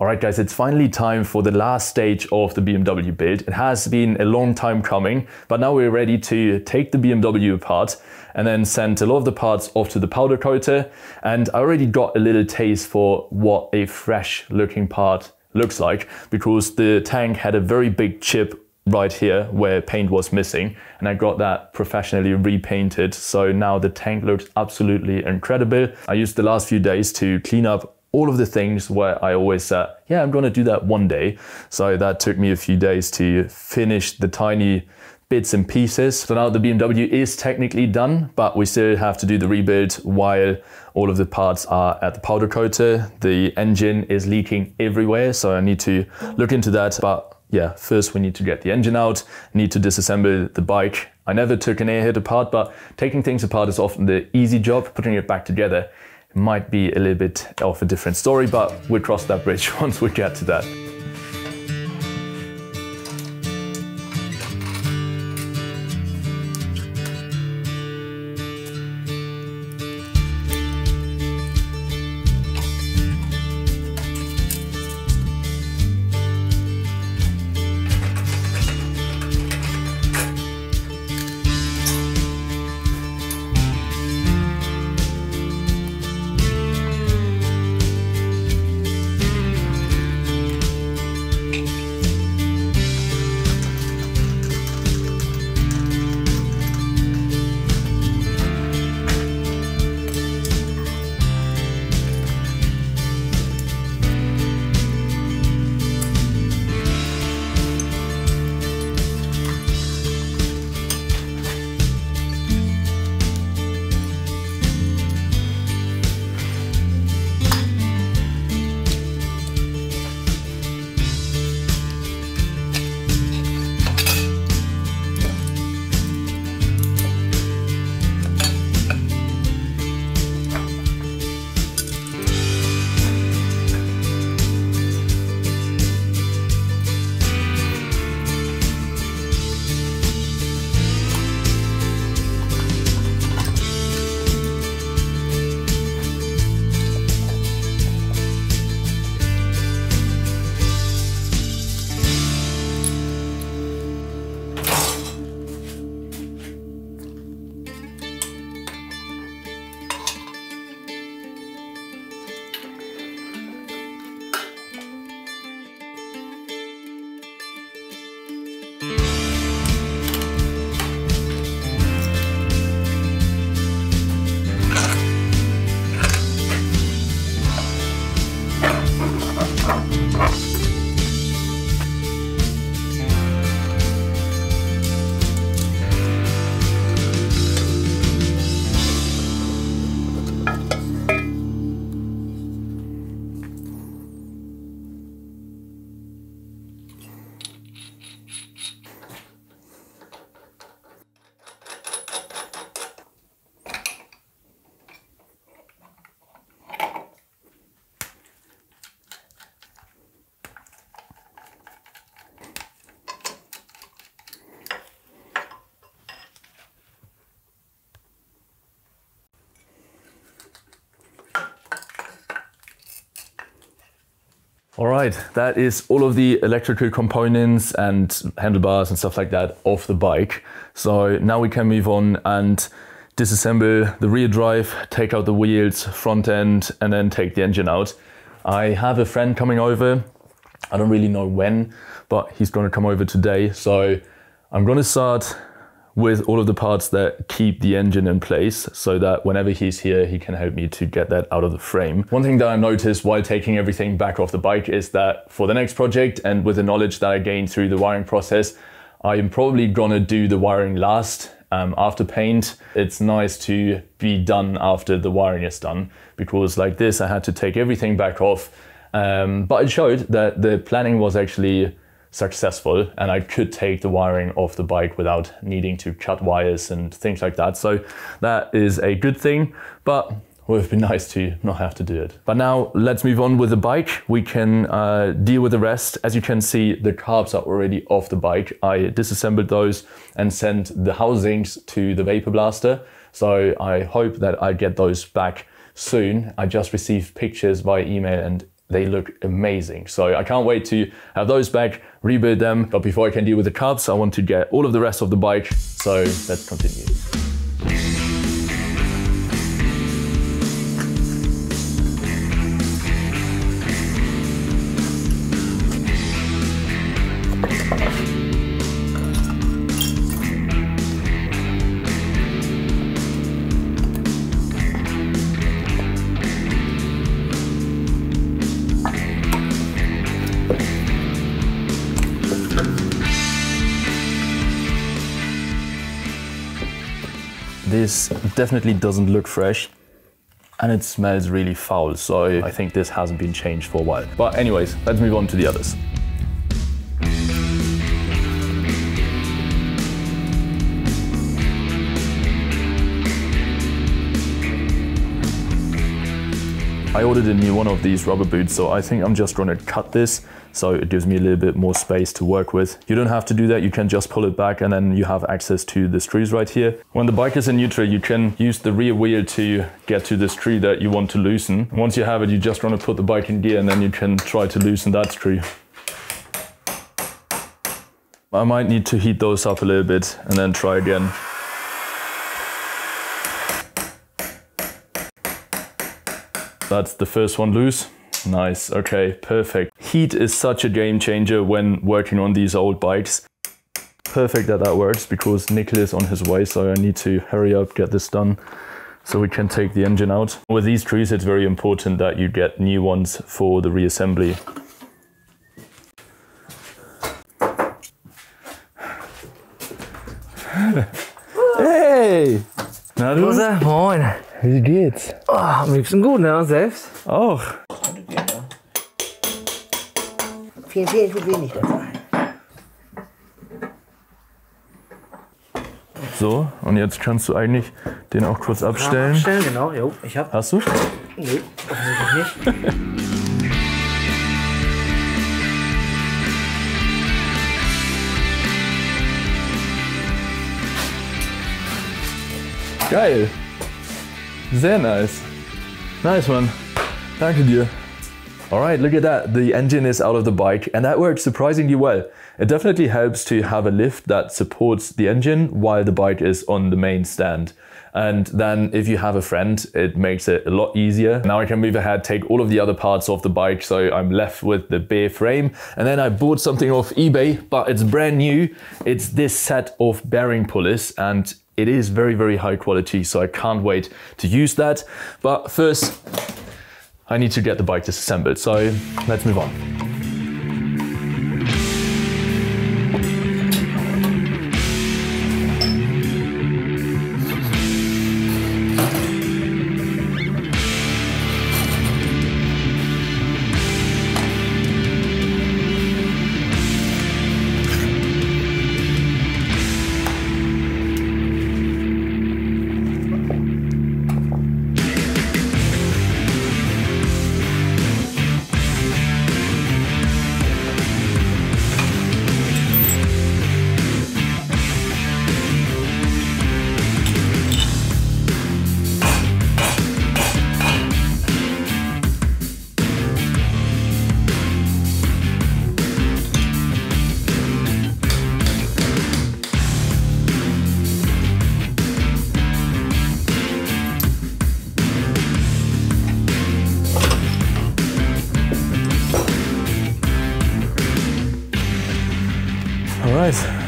Alright guys, it's finally time for the last stage of the BMW build. It has been a long time coming, but now we're ready to take the BMW apart and then send a lot of the parts off to the powder coater. And I already got a little taste for what a fresh looking part looks like, because the tank had a very big chip right here where paint was missing, and I got that professionally repainted. So now the tank looks absolutely incredible. I used the last few days to clean up all of the things where I always said, yeah, I'm gonna do that one day. So that took me a few days to finish the tiny bits and pieces. So now the BMW is technically done, but we still have to do the rebuild while all of the parts are at the powder coater. The engine is leaking everywhere, so I need to look into that. But yeah, first we need to get the engine out, need to disassemble the bike. I never took an airhead apart, but taking things apart is often the easy job. Putting it back together might be a little bit of a different story, but we'll cross that bridge once we get to that. All right, that is all of the electrical components and handlebars and stuff like that off the bike. So now we can move on and disassemble the rear drive, take out the wheels, front end, and then take the engine out. I have a friend coming over. I don't really know when, but he's gonna come over today. So I'm gonna start with all of the parts that keep the engine in place, so that whenever he's here, he can help me to get that out of the frame. One thing that I noticed while taking everything back off the bike is that for the next project, and with the knowledge that I gained through the wiring process, I'm probably gonna do the wiring last, after paint. It's nice to be done after the wiring is done, because like this, I had to take everything back off, but it showed that the planning was actually successful, and I could take the wiring off the bike without needing to cut wires and things like that. So that is a good thing, but it would have been nice to not have to do it. But now let's move on with the bike. We can deal with the rest. As you can see, the carbs are already off the bike. I disassembled those and sent the housings to the vapor blaster. So I hope that I get those back soon. I just received pictures via email and they look amazing. So I can't wait to have those back, rebuild them. But before I can deal with the cuts, I want to get all of the rest of the bike. So let's continue. This definitely doesn't look fresh and it smells really foul, so I think this hasn't been changed for a while. But anyways, let's move on to the others. I ordered a new one of these rubber boots, so I think I'm just gonna cut this so it gives me a little bit more space to work with. You don't have to do that, you can just pull it back and then you have access to the screws right here. When the bike is in neutral, you can use the rear wheel to get to the screw that you want to loosen. Once you have it, you just want to put the bike in gear and then you can try to loosen that screw. I might need to heat those up a little bit and then try again. That's the first one loose. Nice, okay, perfect. Heat is such a game changer when working on these old bikes. Perfect that works because Nickel is on his way, so I need to hurry up, get this done so we can take the engine out. With these screws, it's very important that you get new ones for the reassembly. Hey! Na du? Rosa, moin. Wie geht's? Oh, am liebsten gut, ne? Und selbst? Auch. Vielen tut wenig dabei. So, und jetzt kannst du eigentlich den auch kurz abstellen. Abstellen, genau. Jo, ich hab. Hast du? Nee, offensichtlich nicht. Geil. Sehr nice. Nice one. Danke dir. All right, look at that. The engine is out of the bike and that works surprisingly well. It definitely helps to have a lift that supports the engine while the bike is on the main stand. And then if you have a friend, it makes it a lot easier. Now I can move ahead, take all of the other parts off the bike, so I'm left with the bare frame. And then I bought something off eBay, but it's brand new. It's this set of bearing pullers and it is very, very high quality, so I can't wait to use that. But first, I need to get the bike disassembled, so let's move on. All right.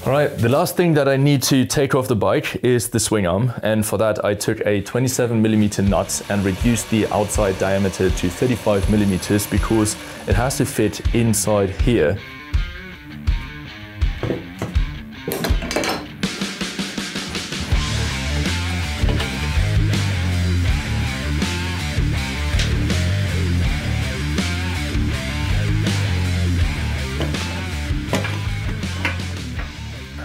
Alright, the last thing that I need to take off the bike is the swing arm, and for that I took a 27mm nut and reduced the outside diameter to 35mm because it has to fit inside here.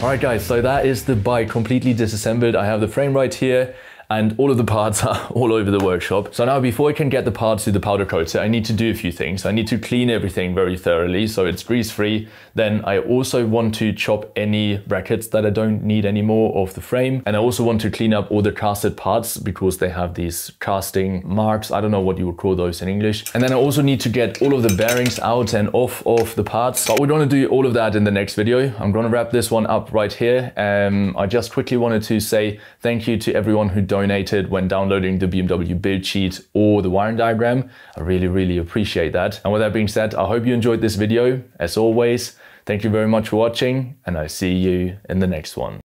All right guys, so that is the bike completely disassembled. I have the frame right here and all of the parts are all over the workshop. So now before I can get the parts to the powder coater, I need to do a few things. I need to clean everything very thoroughly so it's grease free. Then I also want to chop any brackets that I don't need anymore off the frame. And I also want to clean up all the casted parts because they have these casting marks. I don't know what you would call those in English. And then I also need to get all of the bearings out and off of the parts. But we're gonna do all of that in the next video. I'm gonna wrap this one up right here. I just quickly wanted to say thank you to everyone who donated when downloading the BMW build sheet or the wiring diagram. I really, really appreciate that. And with that being said, I hope you enjoyed this video. As always, thank you very much for watching and I see you in the next one.